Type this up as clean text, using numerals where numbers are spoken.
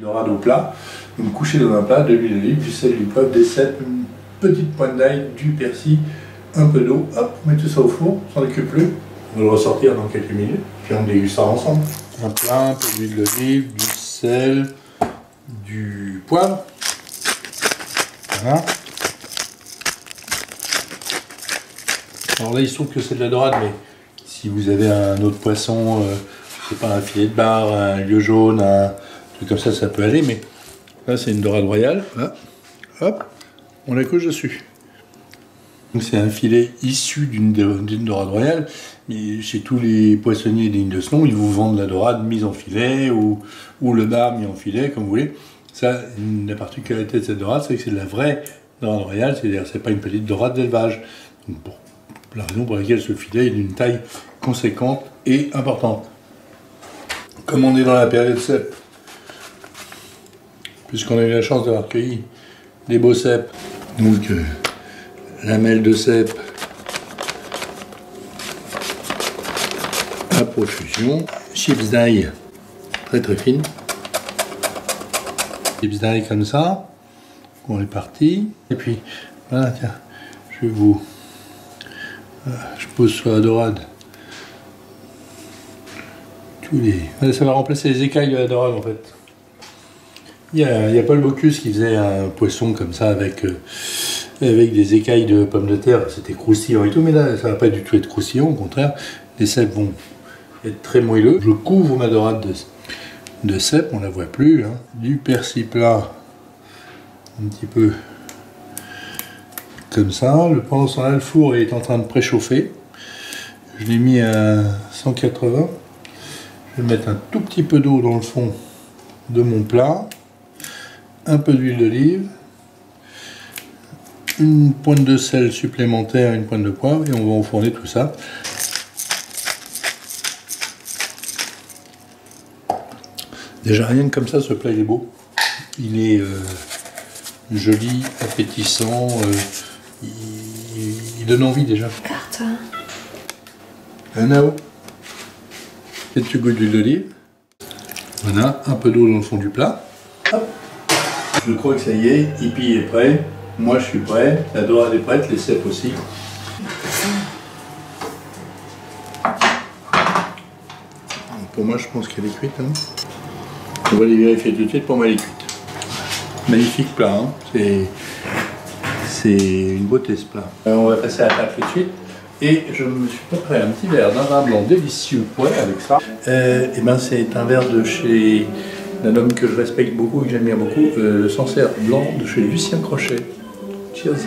Dorade au plat, donc coucher dans un plat, de l'huile d'olive, du sel, du poivre, des cèpes, une petite pointe d'ail, du persil, un peu d'eau, hop, on met tout ça au four, on s'en occupe plus. On va le ressortir dans quelques minutes, puis on dégustera ensemble. Un plat, un peu d'huile d'olive, du sel, du poivre. Voilà. Alors là, il se trouve que c'est de la dorade, mais si vous avez un autre poisson, je sais pas, un filet de bar, un lieu jaune, un truc comme ça peut aller, mais là, c'est une dorade royale. Là, hop, on la couche dessus. C'est un filet issu d'une dorade royale. Mais chez tous les poissonniers dignes de ce nom, ils vous vendent la dorade mise en filet ou le bar mis en filet, comme vous voulez. Ça, la particularité de cette dorade, c'est que c'est de la vraie dorade royale, c'est-à-dire c'est pas une petite dorade d'élevage. Pour la raison pour laquelle ce filet est d'une taille conséquente et importante. Comme on est dans la période cèpe, puisqu'on a eu la chance d'avoir cueilli des beaux cèpes, donc lamelles de cèpe à profusion, chips d'ail très très fines, chips d'ail comme ça, on est parti, et puis voilà, tiens, je pose sur la dorade tous les... Voilà, ça va remplacer les écailles de la dorade en fait. Il y a Paul Bocuse qui faisait un poisson comme ça avec des écailles de pommes de terre, c'était croustillant et tout, mais là ça va pas du tout être croustillant, au contraire, les cèpes vont être très moelleux. Je couvre ma dorade de cèpes, on la voit plus, hein. Du persil plat, un petit peu comme ça. Pendant ce temps-là, le four est en train de préchauffer. Je l'ai mis à 180. Je vais mettre un tout petit peu d'eau dans le fond de mon plat, un peu d'huile d'olive, une pointe de sel supplémentaire, une pointe de poivre, et on va enfourner tout ça. Déjà rien que comme ça, ce plat il est beau. Il est joli, appétissant, il donne envie déjà. Carta. Un nao. Quelques gouttes d'huile d'olive. Voilà, un peu d'eau dans le fond du plat. Hop. Je crois que ça y est, Hippie est prêt. Moi je suis prêt, la dorade est prête, les cèpes aussi. Pour moi je pense qu'elle est cuite. Hein. On va les vérifier tout de suite, pour moi elle est cuite. Magnifique plat, hein. C'est une beauté ce plat. On va passer à la table tout de suite. Et je me suis préparé un petit verre d'un vin blanc délicieux pour aller avec ça. Et ben c'est un verre de chez un homme que je respecte beaucoup et que j'aime bien beaucoup, le Sancerre blanc de chez Lucien Crochet. Cheers.